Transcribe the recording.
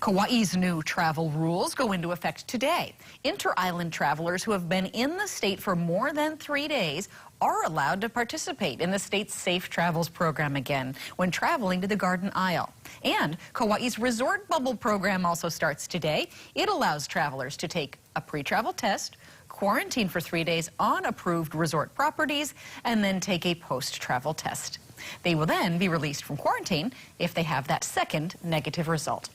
Kauai's new travel rules go into effect today. Inter-island travelers who have been in the state for more than 3 days are allowed to participate in the state's Safe Travels program again when traveling to the Garden Isle. And Kauai's Resort Bubble program also starts today. It allows travelers to take a pre-travel test, quarantine for 3 days on approved resort properties, and then take a post-travel test. They will then be released from quarantine if they have that second negative result.